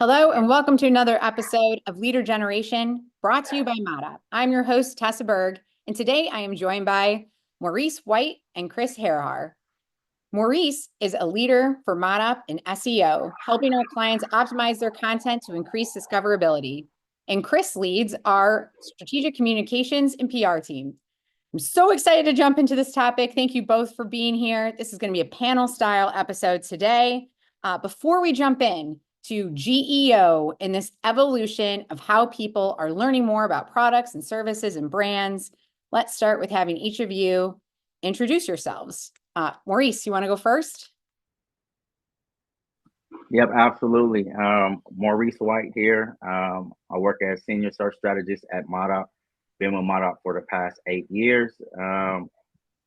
Hello, and welcome to another episode of Leader Generation, brought to you by Mata. I'm your host, Tessa Burg, and today I am joined by Maurice White and Chris Harihar. Maurice is a leader for Mata in SEO, helping our clients optimize their content to increase discoverability. And Chris leads our strategic communications and PR team. I'm so excited to jump into this topic. Thank you both for being here. This is going to be a panel-style episode today. Before we jump in to GEO in this evolution of how people are learning more about products and services and brands, let's start with having each of you introduce yourselves. Maurice, you want to go first? Yep, absolutely. Maurice White here. I work as senior search strategist at Mata. Been with Mata for the past 8 years.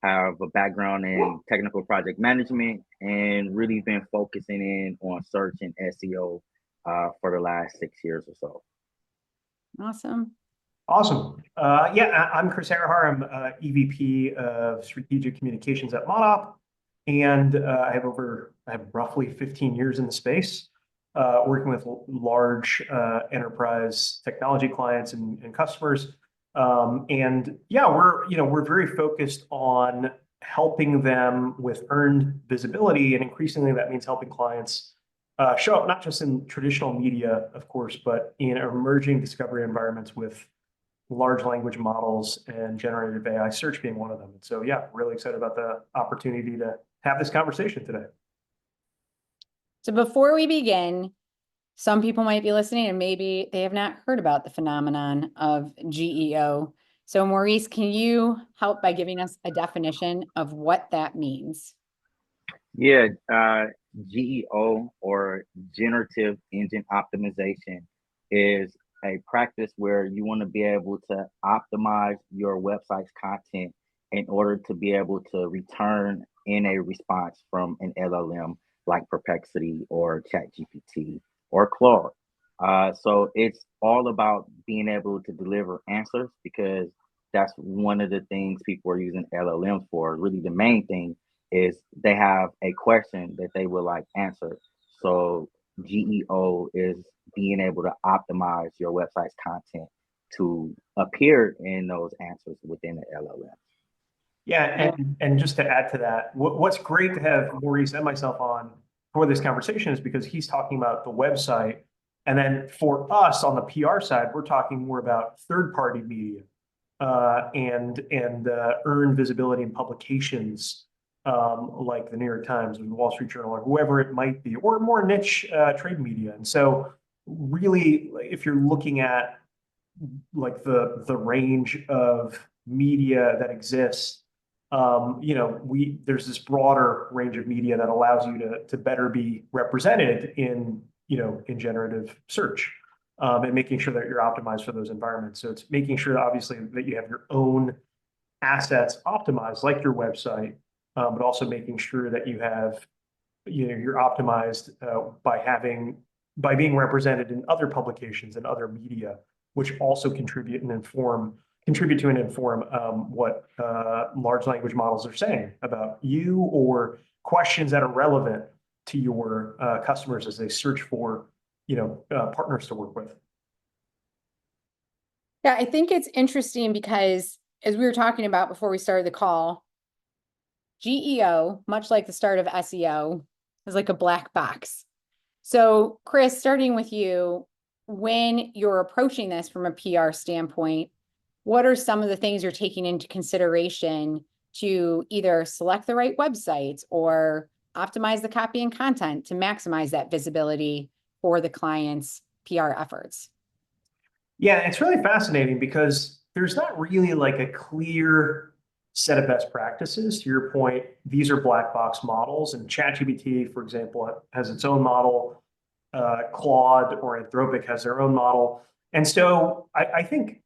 Have a background in technical project management and really been focusing in on search and SEO for the last 6 years or so. Awesome. I'm Chris Harihar. I'm EVP of Strategic Communications at Monop, and I have roughly 15 years in the space, working with large enterprise technology clients and customers. We're very focused on helping them with earned visibility, and increasingly that means helping clients show up not just in traditional media, of course, but in emerging discovery environments with large language models and generative AI search being one of them. And so, really excited about the opportunity to have this conversation today. So before we begin, some people might be listening and maybe they have not heard about the phenomenon of GEO. So Maurice, can you help by giving us a definition of what that means? Yeah, GEO, or Generative Engine Optimization, is a practice where you want to be able to optimize your website's content in order to be able to return in a response from an LLM like Perplexity or ChatGPT or Claude. So it's all about being able to deliver answers, because that's one of the things people are using LLMs for. Really, the main thing is they have a question that they would like answered. So GEO is being able to optimize your website's content to appear in those answers within the LLM. Yeah, and just to add to that, what's great to have Maurice and myself on for this conversation is because he's talking about the website, and then for us on the PR side, we're talking more about third-party media and earned visibility in publications like the New York Times or the Wall Street Journal or whoever it might be, or more niche trade media. And so really, if you're looking at like the range of media that exists, there's this broader range of media that allows you to better be represented in generative search, and making sure that you're optimized for those environments. So it's making sure that obviously that you have your own assets optimized, like your website, but also making sure that you have, you're optimized by being represented in other publications and other media, which also contribute to and inform what large language models are saying about you, or questions that are relevant to your customers as they search for partners to work with. Yeah, I think it's interesting because as we were talking about before we started the call, GEO, much like the start of SEO, is like a black box. So Chris, starting with you, when you're approaching this from a PR standpoint, what are some of the things you're taking into consideration to either select the right websites or optimize the copy and content to maximize that visibility for the client's PR efforts? Yeah, it's really fascinating because there's not really like a clear set of best practices. To your point, these are black box models, and ChatGPT, for example, has its own model. Claude or Anthropic has their own model. And so I think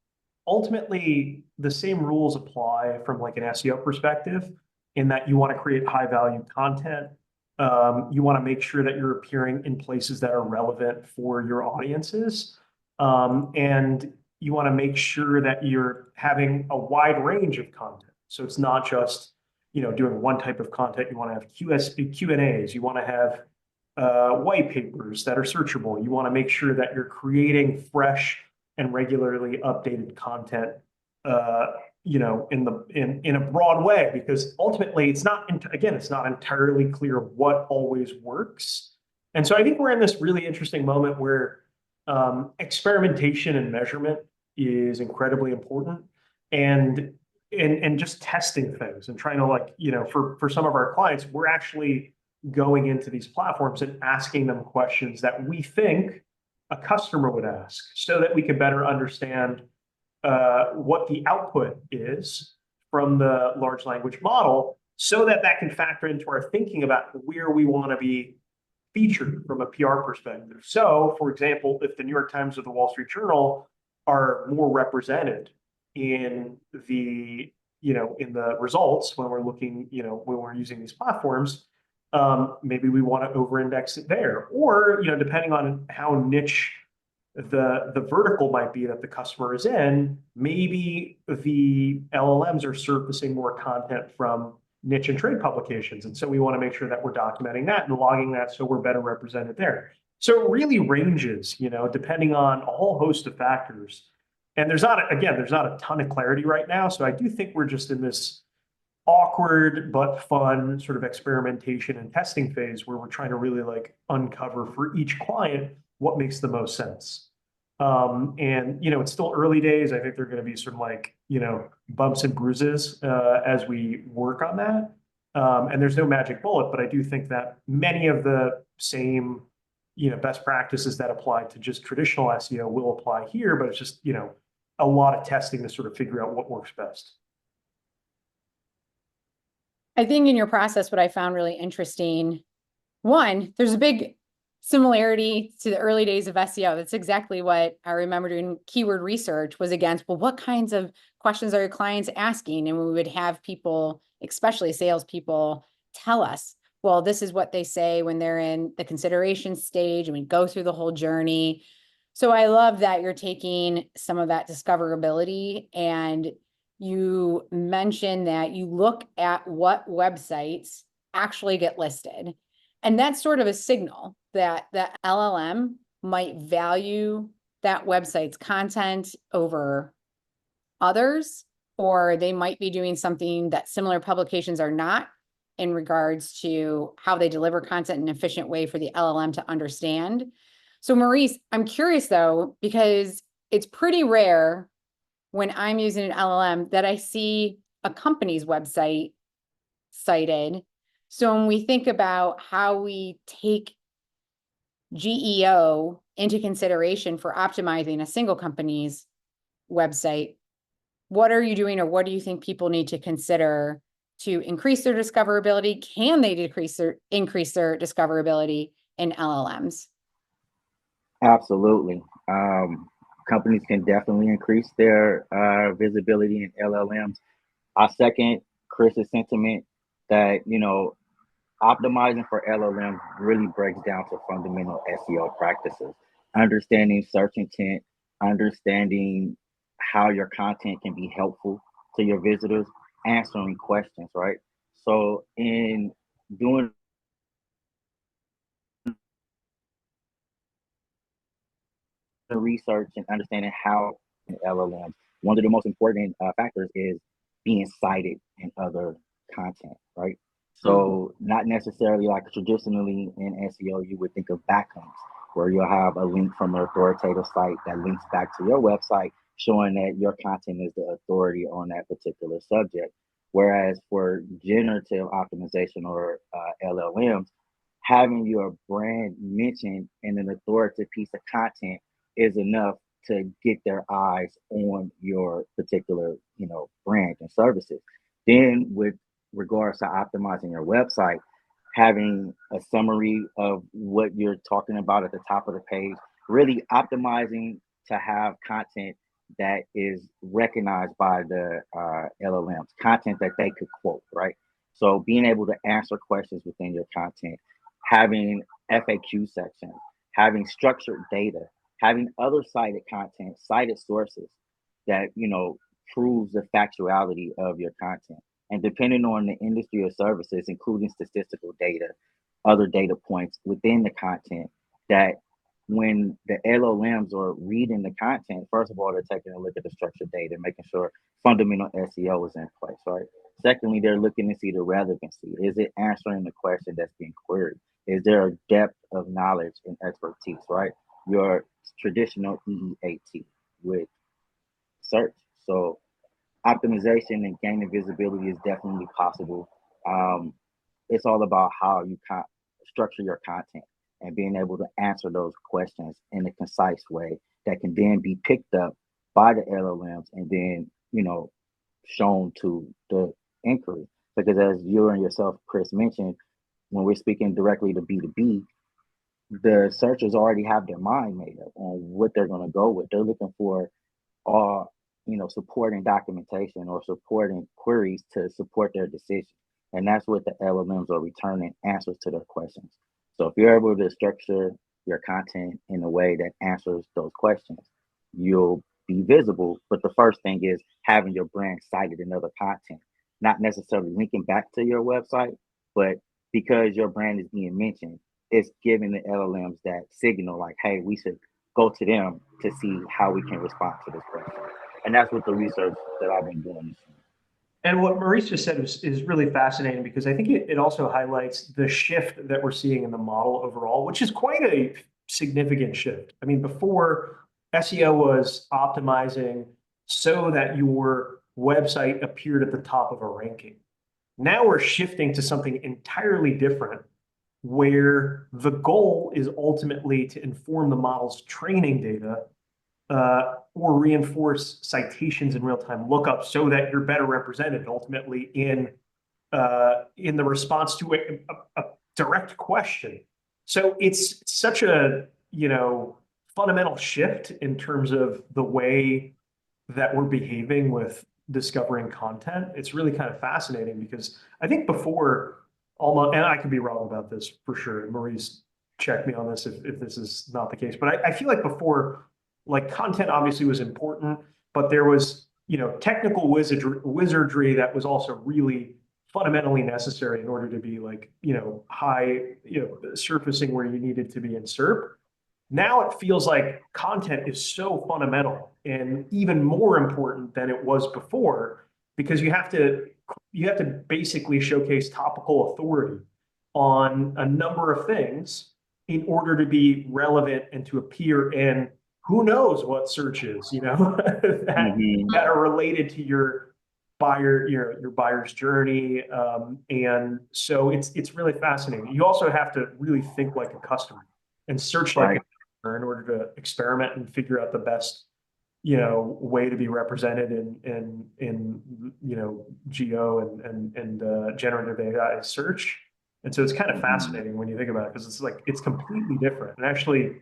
ultimately the same rules apply from like an SEO perspective, in that you want to create high value content. You want to make sure that you're appearing in places that are relevant for your audiences. And you want to make sure that you're having a wide range of content. So it's not just, doing one type of content. You want to have Q&As. You want to have, white papers that are searchable. You want to make sure that you're creating fresh and regularly updated content, in a broad way, because ultimately it's not, again, it's not entirely clear what always works. And so I think we're in this really interesting moment where experimentation and measurement is incredibly important, and just testing things and trying to for some of our clients, we're actually going into these platforms and asking them questions that we think a customer would ask, so that we can better understand what the output is from the large language model, so that can factor into our thinking about where we want to be featured from a PR perspective. So, for example, if the New York Times or the Wall Street Journal are more represented in the results when we're looking, when we're using these platforms, maybe we want to over-index it there, or depending on how niche the vertical might be that the customer is in, maybe the LLMs are surfacing more content from niche and trade publications. And so we want to make sure that we're documenting that and logging that so we're better represented there. So it really ranges, depending on a whole host of factors. And there's not a ton of clarity right now. So I do think we're just in this awkward but fun sort of experimentation and testing phase where we're trying to really uncover for each client what makes the most sense. And it's still early days. I think there are going to be sort of bumps and bruises as we work on that. And there's no magic bullet, but I do think that many of the same best practices that apply to just traditional SEO will apply here, but it's just a lot of testing to sort of figure out what works best. I think in your process, what I found really interesting, one, there's a big similarity to the early days of SEO. That's exactly what I remember doing keyword research was against, well, what kinds of questions are your clients asking? And we would have people, especially salespeople, tell us, well, this is what they say when they're in the consideration stage, and we go through the whole journey. So I love that you're taking some of that discoverability, and you mentioned that you look at what websites actually get listed. And that's sort of a signal that the LLM might value that website's content over others, or they might be doing something that similar publications are not in regards to how they deliver content in an efficient way for the LLM to understand. So Maurice, I'm curious though, because it's pretty rare when I'm using an LLM that I see a company's website cited. So when we think about how we take GEO into consideration for optimizing a single company's website, what are you doing, or what do you think people need to consider to increase their discoverability? Can they increase their discoverability in LLMs? Absolutely. Companies can definitely increase their visibility in LLMs. I second Chris's sentiment that, optimizing for LLMs really breaks down to fundamental SEO practices, understanding search intent, understanding how your content can be helpful to your visitors, answering questions, right? So in doing the research and understanding how LLMs, one of the most important factors is being cited in other content, right? So not necessarily like traditionally in SEO, you would think of backlinks, where you'll have a link from an authoritative site that links back to your website, showing that your content is the authority on that particular subject. Whereas for generative optimization or LLMs, having your brand mentioned in an authoritative piece of content is enough to get their eyes on your particular, brand and services. Then with regards to optimizing your website, having a summary of what you're talking about at the top of the page, really optimizing to have content that is recognized by the LLMs, content that they could quote, right? So being able to answer questions within your content, having FAQ sections, having structured data, having other cited content, cited sources that, proves the factuality of your content. And depending on the industry or services, including statistical data, other data points within the content that when the LLMs are reading the content, first of all, they're taking a look at the structured data, making sure fundamental SEO is in place, right? Secondly, they're looking to see the relevancy. Is it answering the question that's being queried? Is there a depth of knowledge and expertise, right? Your traditional EEAT with search. So optimization and gaining visibility is definitely possible. Um, it's all about how you structure your content and being able to answer those questions in a concise way that can then be picked up by the LLMs and then, shown to the inquiry. Because as you and yourself, Chris, mentioned, when we're speaking directly to B2B, the searchers already have their mind made up on what they're going to go with. They're looking for supporting documentation or supporting queries to support their decision. And that's what the LLMs are returning answers to their questions. So if you're able to structure your content in a way that answers those questions, you'll be visible. But the first thing is having your brand cited in other content, not necessarily linking back to your website, but because your brand is being mentioned, it's giving the LLMs that signal like, hey, we should go to them to see how we can respond to this question. And that's what the research that I've been doing. And what Maurice just said is really fascinating because I think it also highlights the shift that we're seeing in the model overall, which is quite a significant shift. I mean, before SEO was optimizing so that your website appeared at the top of a ranking. Now we're shifting to something entirely different where the goal is ultimately to inform the model's training data or reinforce citations and real-time lookup so that you're better represented ultimately in the response to a direct question. So it's such a fundamental shift in terms of the way that we're behaving with discovering content. It's really kind of fascinating because I think before almost, and I could be wrong about this for sure, Maurice, check me on this if this is not the case, but I feel like before, like content obviously was important, but there was technical wizardry that was also really fundamentally necessary in order to be like high surfacing where you needed to be in SERP. Now it feels like content is so fundamental and even more important than it was before because you have to basically showcase topical authority on a number of things in order to be relevant and to appear in who knows what searches that are related to your buyer's journey, and so it's really fascinating. You also have to really think like a customer and search like a customer in order to experiment and figure out the best way to be represented in GEO and generative AI search. And so it's kind of fascinating when you think about it because it's completely different. And actually,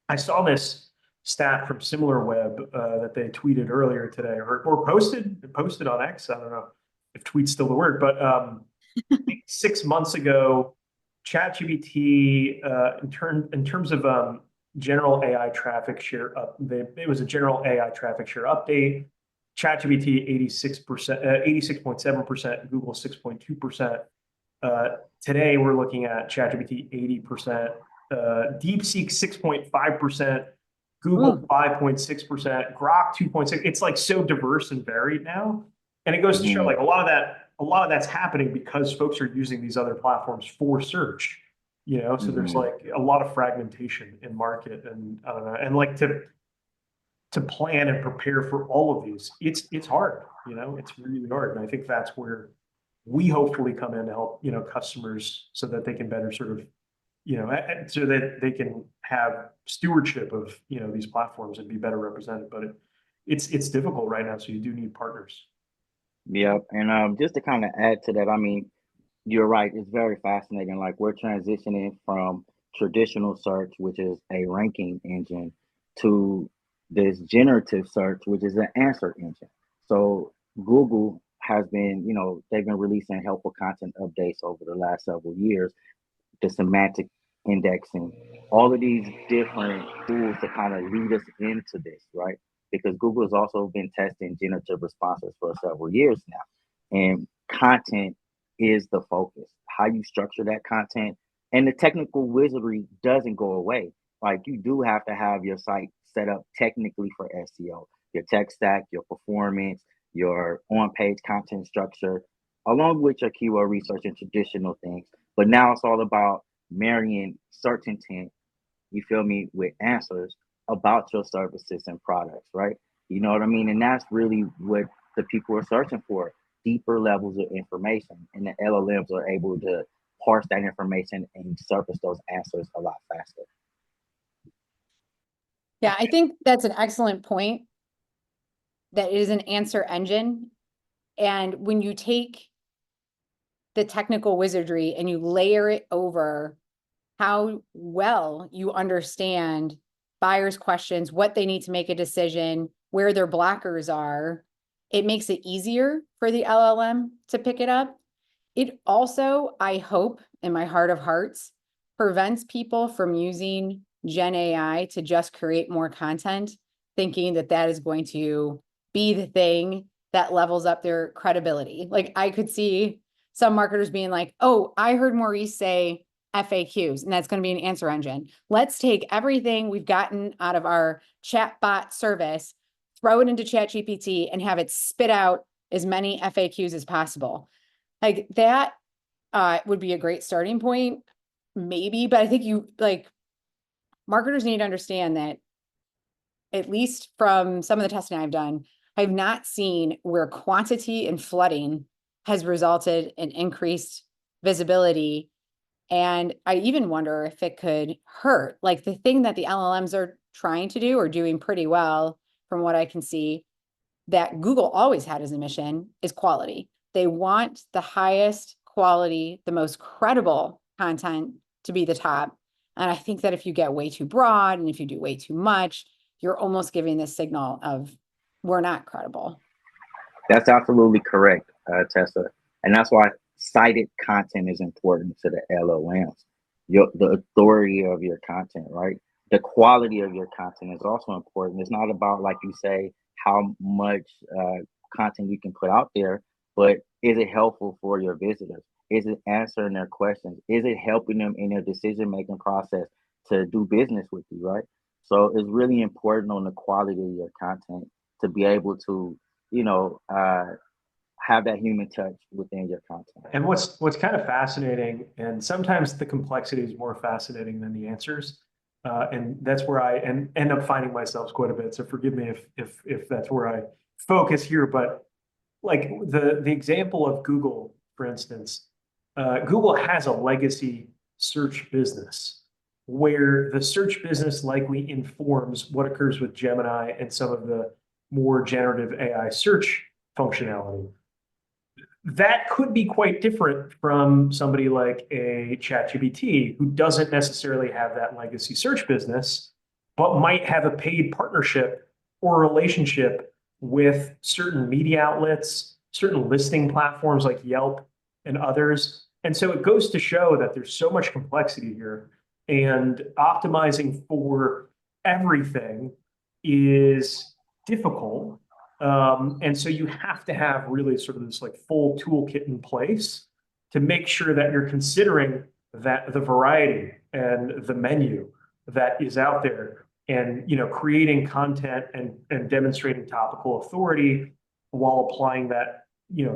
I saw this stat from SimilarWeb that they tweeted earlier today or posted on X. I don't know if tweet's still the word, but 6 months ago, ChatGPT in terms of general AI traffic share it was a general AI traffic share update. ChatGPT 86.7%, Google 6.2%. Today we're looking at ChatGPT 80%, DeepSeek 6.5%, Google 5.6%, Grok 2.6%. It's like so diverse and varied now, and it goes to show like a lot of that's happening because folks are using these other platforms for search. So there's like a lot of fragmentation in market, and I don't know, and like to plan and prepare for all of these, it's hard. It's really hard, and I think that's where we hopefully come in to help customers so that they can better sort of so that they can have stewardship of these platforms and be better represented. But it's difficult right now, so you do need partners. Yep, and just to kind of add to that, I mean, you're right. It's very fascinating. Like we're transitioning from traditional search, which is a ranking engine, to this generative search, which is an answer engine. So Google has been, they've been releasing helpful content updates over the last several years, the semantic indexing, all of these different tools to kind of lead us into this, right? Because Google has also been testing generative responses for several years now. And content is the focus. How you structure that content And the technical wizardry doesn't go away. Like you do have to have your site set up technically for SEO, your tech stack, your performance, your on-page content structure, along with your keyword research and traditional things. But now it's all about marrying search intent, you feel me, with answers about your services and products, right? You know what I mean? And that's really what the people are searching for, deeper levels of information. And the LLMs are able to parse that information and surface those answers a lot faster. Yeah, I think that's an excellent point, that it is an answer engine. And when you take the technical wizardry and you layer it over how well you understand buyers' questions, what they need to make a decision, where their blockers are, it makes it easier for the LLM to pick it up. It also, I hope, in my heart of hearts, prevents people from using Gen AI to just create more content, thinking that that is going to be the thing that levels up their credibility. Like I could see some marketers being like, oh, I heard Maurice say FAQs, and that's going to be an answer engine. Let's take everything we've gotten out of our chatbot service, throw it into ChatGPT, and have it spit out as many FAQs as possible. Like that would be a great starting point, maybe, but I think marketers need to understand that, at least from some of the testing I've done, I've not seen where quantity and flooding has resulted in increased visibility. And I even wonder if it could hurt. Like the thing that the LLMs are trying to do or doing pretty well, from what I can see, that Google always had as a mission is quality. They want the highest quality, the most credible content to be the top. And I think that if you get way too broad and if you do way too much, you're almost giving this signal of we're not credible. That's absolutely correct, Tessa. And that's why cited content is important to the LLMs. The authority of your content, right? The quality of your content is also important. It's not about, like you say, how much content you can put out there, but is it helpful for your visitors? Is it answering their questions? Is it helping them in their decision-making process to do business with you, right? So it's really important on the quality of your content to be able to, have that human touch within your content. And what's kind of fascinating, and sometimes the complexity is more fascinating than the answers, and that's where I end up finding myself quite a bit. So forgive me if that's where I focus here, but like the example of Google, for instance, Google has a legacy search business where the search business likely informs what occurs with Gemini and some of the more generative AI search functionality. That could be quite different from somebody like a ChatGPT who doesn't necessarily have that legacy search business, but might have a paid partnership or relationship with certain media outlets, certain listing platforms like Yelp and others. And so it goes to show that there's so much complexity here, and optimizing for everything is difficult. And so you have to have really sort of this like full toolkit in place to make sure that you're considering that the variety and the menu that is out there, and creating content and demonstrating topical authority while applying that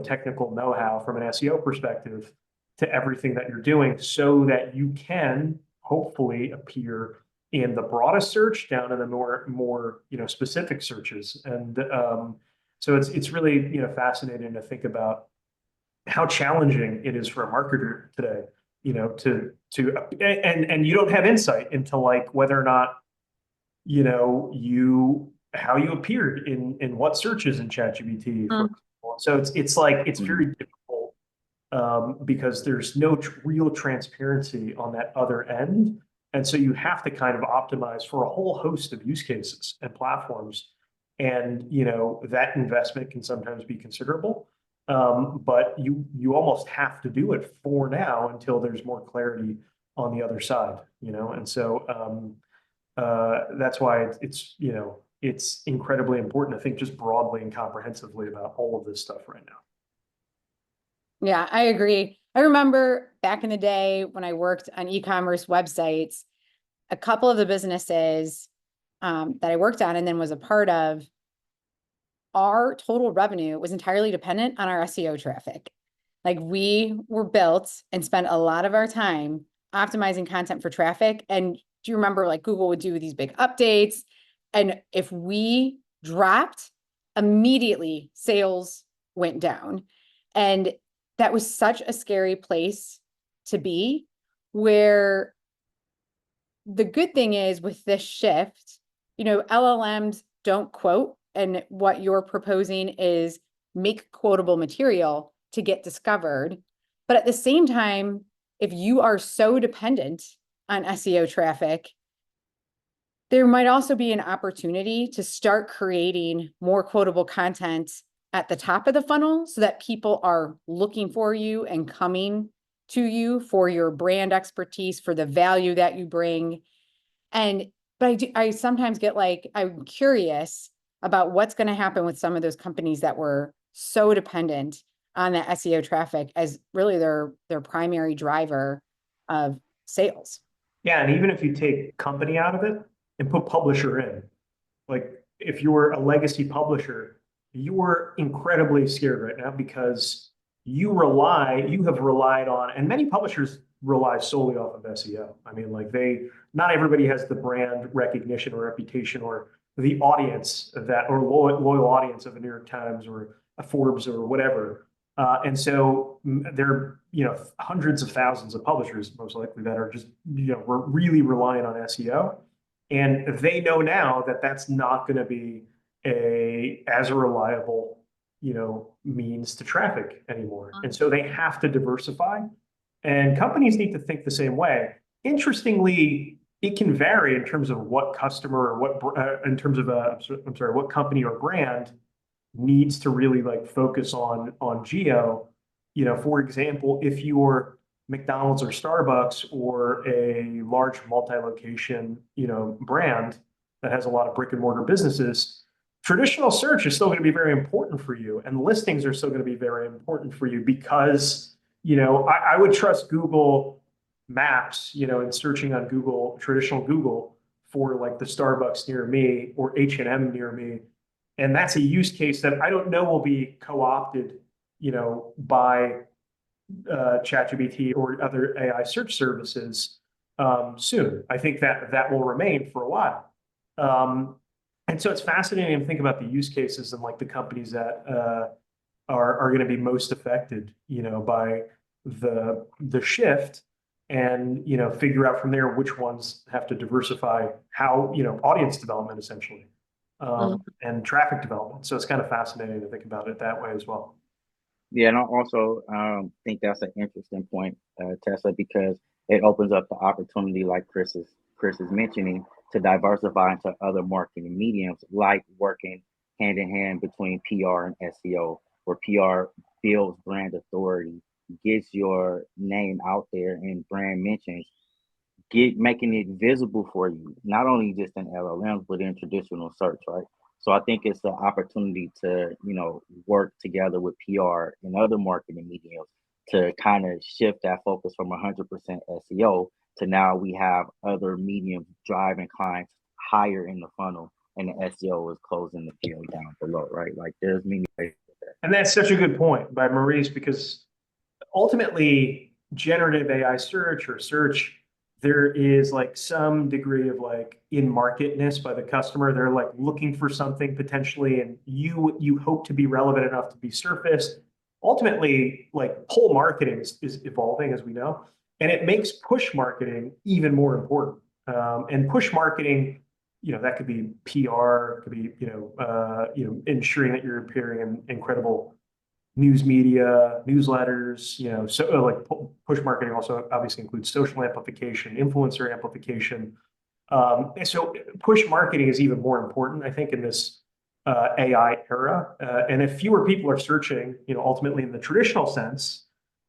technical know-how from an SEO perspective to everything that you're doing, so that you can hopefully appear in the broadest search down in the more specific searches. And so it's really fascinating to think about how challenging it is for a marketer today, and you don't have insight into like whether or not how you appeared in what searches in ChatGPT, for example. So it's very difficult because there's no real transparency on that other end. And so you have to kind of optimize for a whole host of use cases and platforms. And that investment can sometimes be considerable, but you almost have to do it for now until there's more clarity on the other side. And so that's why it's incredibly important to think just broadly and comprehensively about all of this stuff right now. Yeah, I agree. I remember back in the day when I worked on e-commerce websites, a couple of the businesses that I worked on and then was a part of, our total revenue was entirely dependent on our SEO traffic. Like we were built and spent a lot of our time optimizing content for traffic. And do you remember like Google would do these big updates? And if we dropped, immediately sales went down. And that was such a scary place to be, where the good thing is with this shift, LLMs don't quote, and what you're proposing is make quotable material to get discovered. But at the same time, if you are so dependent on SEO traffic, there might also be an opportunity to start creating more quotable content at the top of the funnel so that people are looking for you and coming to you for your brand expertise, for the value that you bring. But I sometimes get like, I'm curious about what's going to happen with some of those companies that were so dependent on that SEO traffic as really their primary driver of sales. Yeah, and even if you take company out of it and put publisher in, like if you were a legacy publisher, you are incredibly scared right now because you have relied on, and many publishers rely solely off of SEO. I mean, like not everybody has the brand recognition or reputation or the audience of that, or loyal audience of a New York Times or a Forbes or whatever. And so there are, hundreds of thousands of publishers most likely that are just, we're really relying on SEO. And they know now that that's not going to be as a reliable, means to traffic anymore. And so they have to diversify. And companies need to think the same way. Interestingly, it can vary in terms of what customer or what company or brand needs to really like focus on geo. For example, if you're McDonald's or Starbucks or a large multi-location, brand that has a lot of brick and mortar businesses, traditional search is still going to be very important for you, and listings are still going to be very important for you because, I would trust Google Maps, and searching on traditional Google for like the Starbucks near me or H&M near me. And that's a use case that I don't know will be co-opted, by ChatGPT or other AI search services soon. I think that will remain for a while. And so it's fascinating to think about the use cases and like the companies that are going to be most affected, by the shift, and figure out from there which ones have to diversify how, audience development essentially, and traffic development. So it's kind of fascinating to think about it that way as well. Yeah, and I also think that's an interesting point, Tessa, because it opens up the opportunity, like Chris is mentioning, to diversify into other marketing mediums, like working hand in hand between PR and SEO, where PR builds brand authority, gets your name out there in brand mentions, making it visible for you, not only just in LLMs, but in traditional search, right? So I think it's an opportunity to, work together with PR and other marketing mediums to kind of shift that focus from 100% SEO to now we have other mediums driving clients higher in the funnel, and the SEO is closing the field down below, right? Like there's many ways. And that's such a good point by Maurice, because ultimately generative AI search or search, there is like some degree of like in marketness by the customer. They're like looking for something potentially, and you hope to be relevant enough to be surfaced. Ultimately, like pull marketing is evolving, as we know, and it makes push marketing even more important. And push marketing, that could be PR, could be ensuring that you're appearing in incredible news media, newsletters, so like push marketing also obviously includes social amplification, influencer amplification. And so push marketing is even more important, I think, in this AI era. And if fewer people are searching, ultimately in the traditional sense,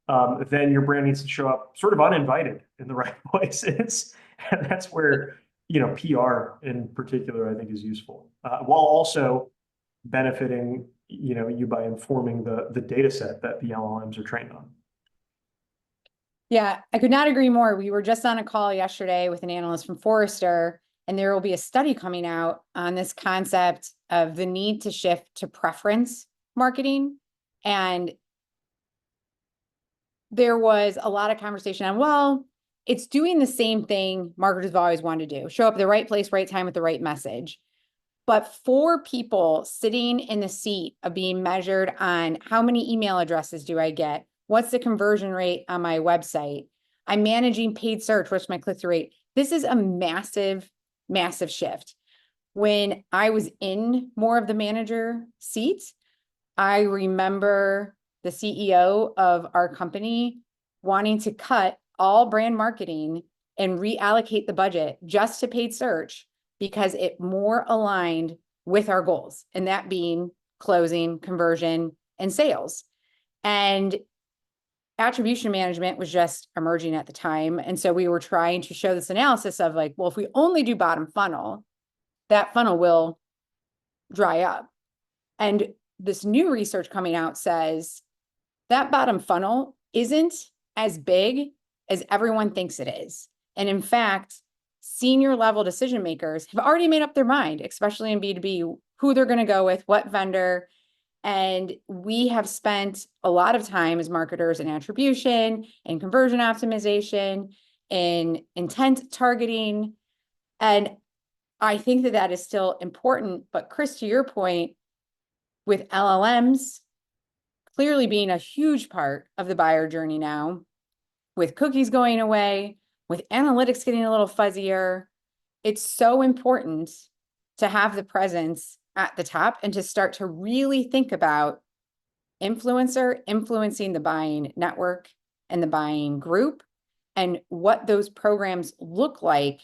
then your brand needs to show up sort of uninvited in the right places. And that's where, PR in particular, I think, is useful, while also benefiting you by informing the data set that the LLMs are trained on. Yeah, I could not agree more. We were just on a call yesterday with an analyst from Forrester, and there will be a study coming out on this concept of the need to shift to preference marketing. And there was a lot of conversation on, well, it's doing the same thing marketers have always wanted to do, show up at the right place, right time with the right message. But for people sitting in the seat of being measured on how many email addresses do I get? What's the conversion rate on my website? I'm managing paid search. What's my click-through rate? This is a massive, massive shift. When I was in more of the manager seats, I remember the CEO of our company wanting to cut all brand marketing and reallocate the budget just to paid search because it more aligned with our goals, and that being closing, conversion, and sales. And attribution management was just emerging at the time. And so we were trying to show this analysis of like, well, if we only do bottom funnel, that funnel will dry up. And this new research coming out says that bottom funnel isn't as big as everyone thinks it is. And in fact, senior level decision makers have already made up their mind, especially in B2B, who they're going to go with, what vendor. And we have spent a lot of time as marketers in attribution, in conversion optimization, in intent targeting. And I think that that is still important. But Chris, to your point, with LLMs clearly being a huge part of the buyer journey now, with cookies going away, with analytics getting a little fuzzier, it's so important to have the presence at the top and to start to really think about influencer influencing the buying network and the buying group and what those programs look like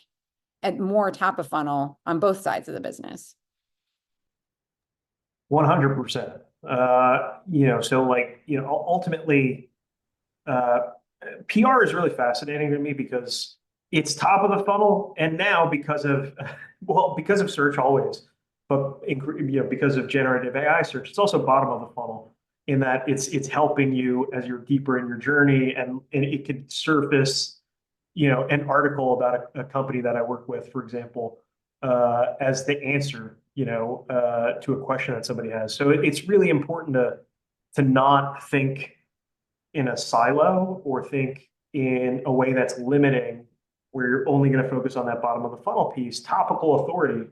at more top of funnel on both sides of the business. 100%. So like, ultimately, PR is really fascinating to me because it's top of the funnel, and now because of because of search always, but because of generative AI search, it's also bottom of the funnel in that it's helping you as you're deeper in your journey, and it could surface an article about a company that I work with, for example, as the answer to a question that somebody has. So it's really important to not think in a silo or think in a way that's limiting, where you're only going to focus on that bottom of the funnel piece. Topical authority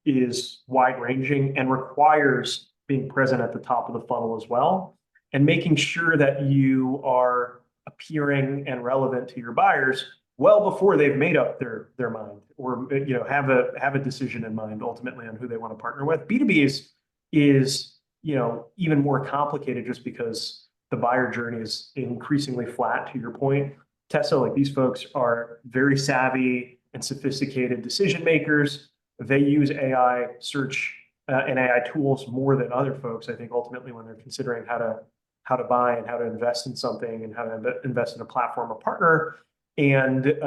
is wide ranging and requires being present at the top of the funnel as well, and making sure that you are appearing and relevant to your buyers well before they've made up their mind, or have a decision in mind ultimately on who they want to partner with. B2B is even more complicated just because the buyer journey is increasingly flat, to your point, Tessa. Like, these folks are very savvy and sophisticated decision makers. They use AI search and AI tools more than other folks, I think, ultimately, when they're considering how to buy and how to invest in something and how to invest in a platform or partner. And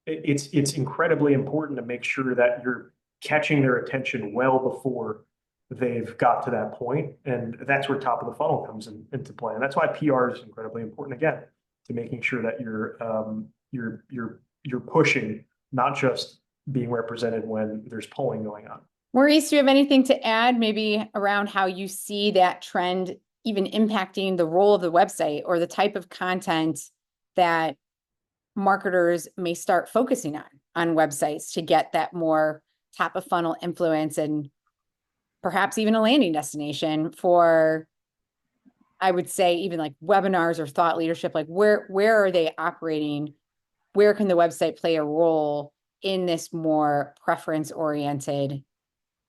it's incredibly important to make sure that you're catching their attention well before they've got to that point. And that's where top of the funnel comes into play. And that's why PR is incredibly important, again, to making sure that you're pushing, not just being represented when there's polling going on. Maurice, do you have anything to add maybe around how you see that trend even impacting the role of the website or the type of content that marketers may start focusing on websites to get that more top of funnel influence and perhaps even a landing destination for, I would say, even like webinars or thought leadership? Like, where are they operating? Where can the website play a role in this more preference oriented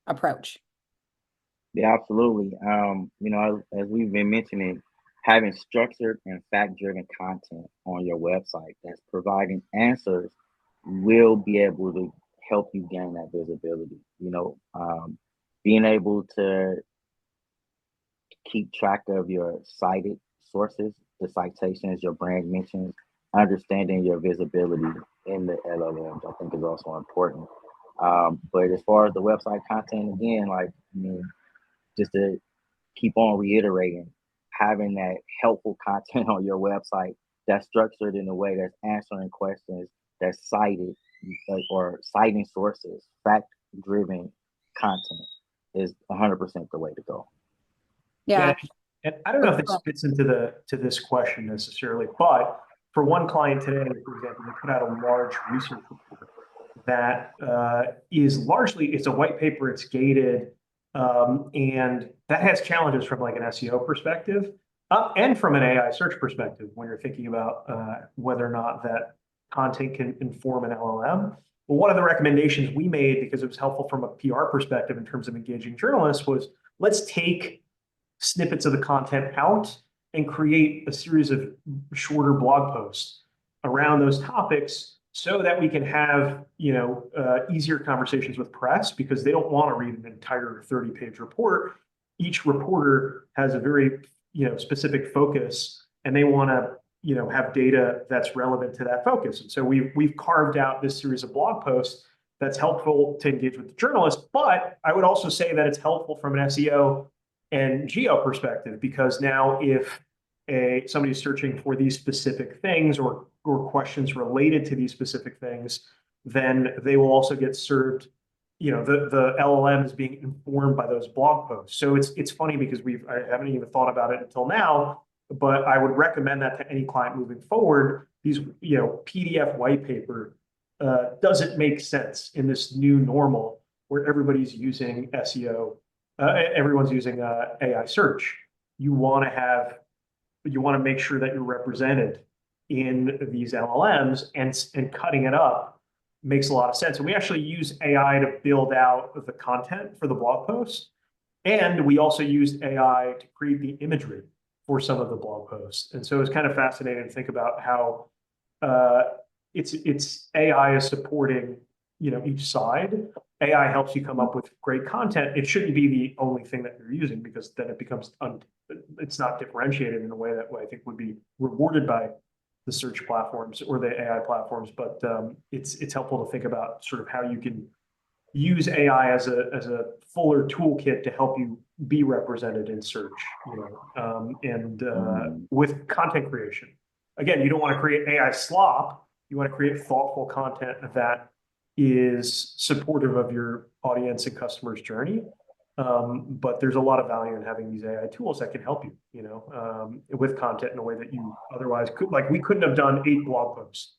approach? Yeah, absolutely. As we've been mentioning, having structured and fact-driven content on your website that's providing answers will be able to help you gain that visibility. Being able to keep track of your cited sources, the citations, your brand mentions, understanding your visibility in the LLMs, I think, is also important. But as far as the website content, again, just to keep on reiterating, having that helpful content on your website that's structured in a way that's answering questions, that's cited, or citing sources, fact-driven content is 100% the way to go. Yeah. And I don't know if this fits into this question necessarily, but for one client today, for example, they put out a large research report that is largely, it's a white paper, it's gated, and that has challenges from like an SEO perspective and from an AI search perspective when you're thinking about whether or not that content can inform an LLM. Well, one of the recommendations we made, because it was helpful from a PR perspective in terms of engaging journalists, was let's take snippets of the content out and create a series of shorter blog posts around those topics so that we can have, easier conversations with press, because they don't want to read an entire 30-page report. Each reporter has a very, specific focus, and they want to, have data that's relevant to that focus. And so we've carved out this series of blog posts that's helpful to engage with the journalist. But I would also say that it's helpful from an SEO and geo perspective, because now if somebody's searching for these specific things or questions related to these specific things, then they will also get served, the LLM is being informed by those blog posts. So it's funny because I haven't even thought about it until now, but I would recommend that to any client moving forward. These, PDF white paper doesn't make sense in this new normal where everybody's using SEO, everyone's using AI search. You want to make sure that you're represented in these LLMs, and cutting it up makes a lot of sense. And we actually use AI to build out the content for the blog posts. And we also used AI to create the imagery for some of the blog posts. And so it's kind of fascinating to think about how it's AI is supporting, each side. AI helps you come up with great content. It shouldn't be the only thing that you're using, because then it becomes it's not differentiated in a way that I think would be rewarded by the search platforms or the AI platforms. But it's helpful to think about sort of how you can use AI as a fuller toolkit to help you be represented in search, with content creation. Again, you don't want to create AI slop. You want to create thoughtful content that is supportive of your audience and customers' journey. But there's a lot of value in having these AI tools that can help you, with content in a way that you otherwise could. Like, we couldn't have done 8 blog posts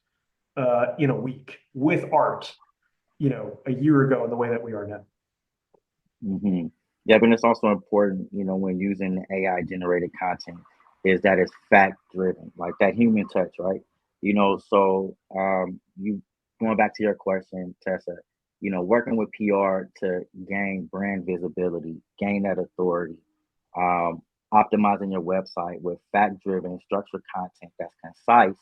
in a week with art, a year ago in the way that we are now. Mm-hmm. Yeah, but it's also important, when using AI generated content, is that it's fact driven, like that human touch, right? So you going back to your question, Tessa, working with PR to gain brand visibility, gain that authority, optimizing your website with fact-driven, structured content that's concise,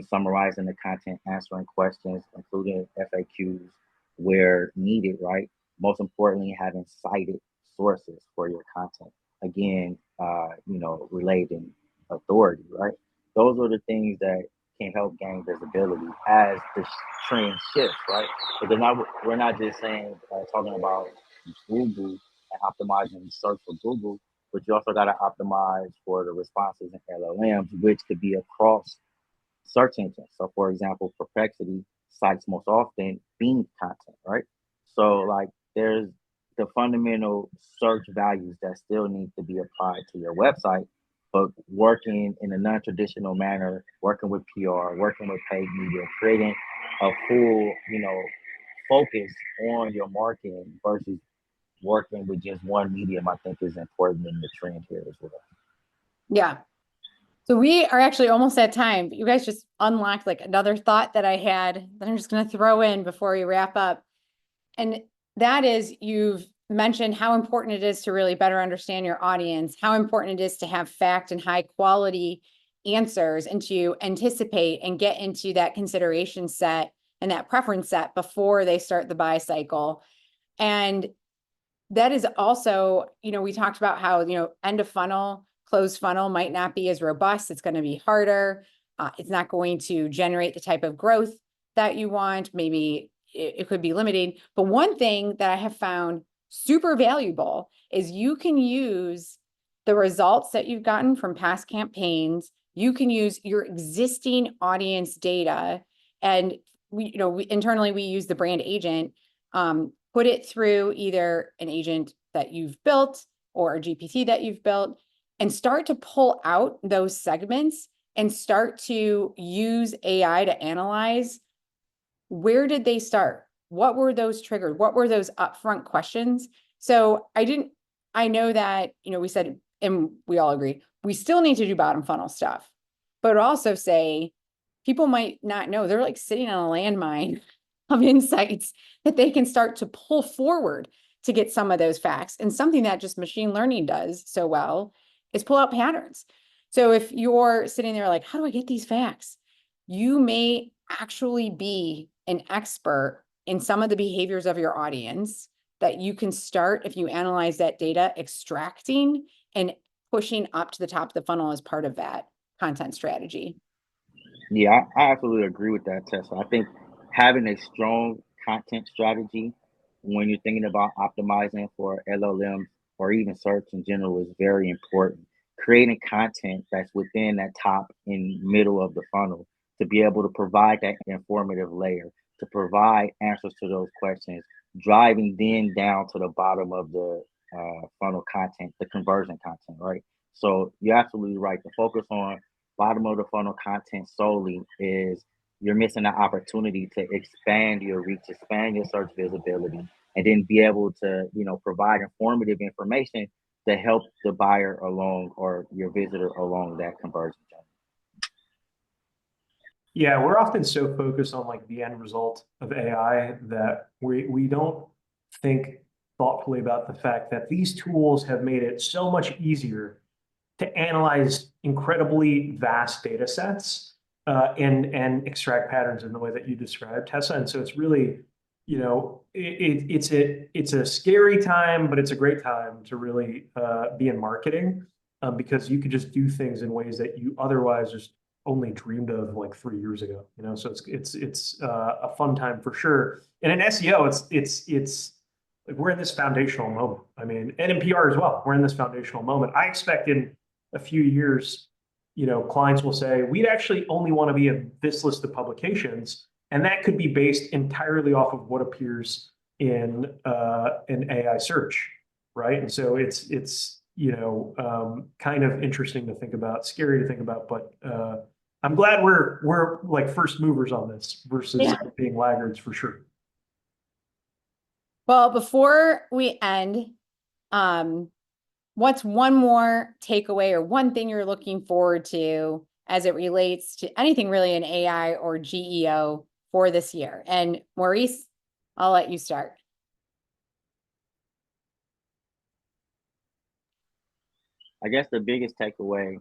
summarizing the content, answering questions, including FAQs where needed, right? Most importantly, having cited sources for your content. Again, relating authority, right? Those are the things that can help gain visibility as the trend shifts, right? Because now we're not just saying talking about Google and optimizing search for Google, but you also got to optimize for the responses in LLMs, which could be across search engines. So, for example, Perplexity cites most often Bing content, right? So, like, there's the fundamental search values that still need to be applied to your website, but working in a non-traditional manner, working with PR, working with paid media, creating a full, focus on your marketing versus working with just one medium, I think is important in the trend here as well. Yeah. So we are actually almost at time, but you guys just unlocked like another thought that I had that I'm just going to throw in before we wrap up. And that is, you've mentioned how important it is to really better understand your audience, how important it is to have fact and high quality answers, and to anticipate and get into that consideration set and that preference set before they start the buy cycle. And that is also, we talked about how, end of funnel, closed funnel might not be as robust. It's going to be harder. It's not going to generate the type of growth that you want. Maybe it could be limiting. But one thing that I have found super valuable is you can use the results that you've gotten from past campaigns you can use your existing audience data, and internally we use the brand agent, put it through either an agent that you've built or a GPT that you've built, and start to pull out those segments and start to use AI to analyze, where did they start? What were those triggers? What were those upfront questions? So I know that, we said, and we all agree, we still need to do bottom funnel stuff, but also say people might not know, they're like sitting on a landmine of insights that they can start to pull forward to get some of those facts. And something that just machine learning does so well is pull out patterns. So if you're sitting there like, how do I get these facts? You may actually be an expert in some of the behaviors of your audience that you can start, if you analyze that data, extracting and pushing up to the top of the funnel as part of that content strategy. Yeah, I absolutely agree with that, Tessa. I think having a strong content strategy when you're thinking about optimizing for LLMs or even search in general is very important. Creating content that's within that top and middle of the funnel to be able to provide that informative layer, to provide answers to those questions, driving then down to the bottom of the funnel content, the conversion content, right? So you're absolutely right. The focus on bottom of the funnel content solely is you're missing an opportunity to expand your reach, expand your search visibility, and then be able to, provide informative information to help the buyer along or your visitor along that conversion journey. Yeah, we're often so focused on like the end result of AI that we don't think thoughtfully about the fact that these tools have made it so much easier to analyze incredibly vast data sets and extract patterns in the way that you described, Tessa. And so it's really, it's a scary time, but it's a great time to really be in marketing because you could just do things in ways that you otherwise just only dreamed of like 3 years ago. So it's a fun time for sure. And in SEO, it's like we're in this foundational moment. I mean, and in PR as well, we're in this foundational moment. I expect in a few years, clients will say, we'd actually only want to be in this list of publications. And that could be based entirely off of what appears in an AI search, right? And so it's kind of interesting to think about, scary to think about, but I'm glad we're like first movers on this versus being laggards for sure. Well, before we end, what's one more takeaway or one thing you're looking forward to as it relates to anything really in AI or GEO for this year? And Maurice, I'll let you start. I guess the biggest takeaway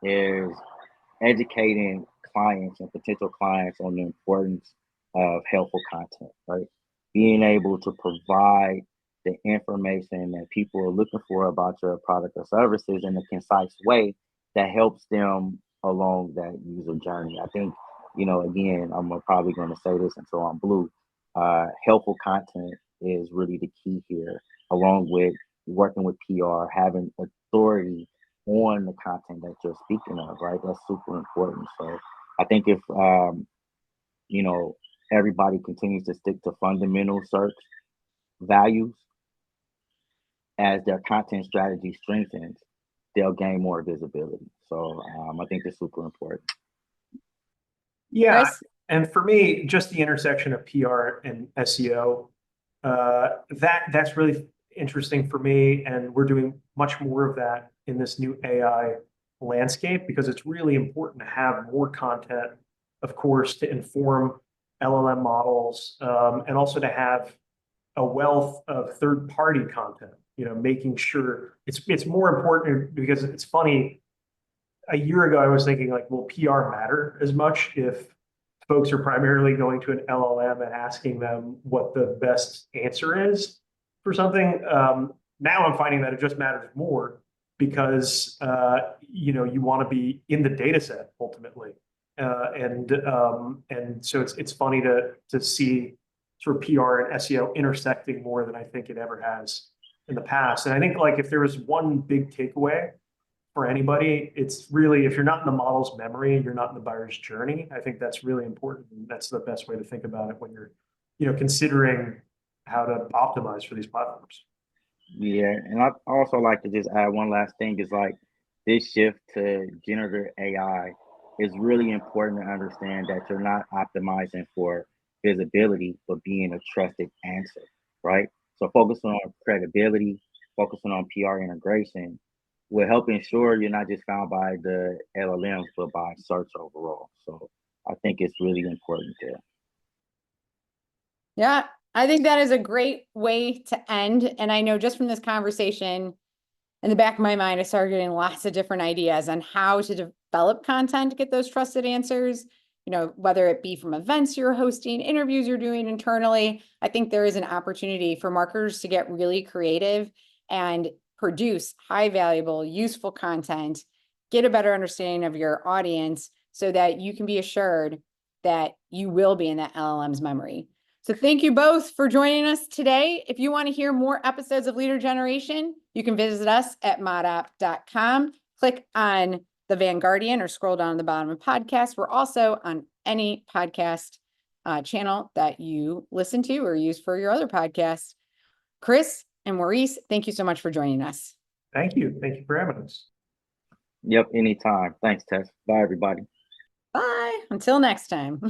is educating clients and potential clients on the importance of helpful content, right? Being able to provide the information that people are looking for about your product or services in a concise way that helps them along that user journey. I think, again, I'm probably going to say this until I'm blue. Helpful content is really the key here, along with working with PR, having authority on the content that you're speaking of, right? That's super important. So I think if, everybody continues to stick to fundamental search values as their content strategy strengthens, they'll gain more visibility. So I think it's super important. Yeah. Chris? And for me, just the intersection of PR and SEO, that's really interesting for me. And we're doing much more of that in this new AI landscape because it's really important to have more content, of course, to inform LLM models and also to have a wealth of third-party content, making sure it's more important because it's funny. A year ago, I was thinking like, will PR matter as much if folks are primarily going to an LLM and asking them what the best answer is for something? Now I'm finding that it just matters more because you want to be in the data set ultimately, and so it's funny to see sort of PR and SEO intersecting more than I think it ever has in the past. And I think like if there was one big takeaway for anybody. It's really, if you're not in the model's memory, you're not in the buyer's journey. I think that's really important. And that's the best way to think about it when you're, considering how to optimize for these platforms. Yeah, and I also like to just add one last thing is like this shift to generative AI is really important to understand that you're not optimizing for visibility, but being a trusted answer, right? So focusing on credibility, focusing on PR integration will help ensure you're not just found by the LLMs, but by search overall. So I think it's really important there. Yeah, I think that is a great way to end. And I know just from this conversation, in the back of my mind, I started getting lots of different ideas on how to develop content to get those trusted answers, whether it be from events you're hosting, interviews you're doing internally. I think there is an opportunity for marketers to get really creative and produce high valuable, useful content, get a better understanding of your audience so that you can be assured that you will be in that LLM's memory. So thank you both for joining us today. If you want to hear more episodes of Leader Generation, you can visit us at modapp.com. Click on the Vanguardian or scroll down to the bottom of the podcast. We're also on any podcast channel that you listen to or use for your other podcasts. Chris and Maurice, thank you so much for joining us. Thank you. Thank you for having us. Yep, anytime. Thanks, Tess. Bye, everybody. Bye. Until next time.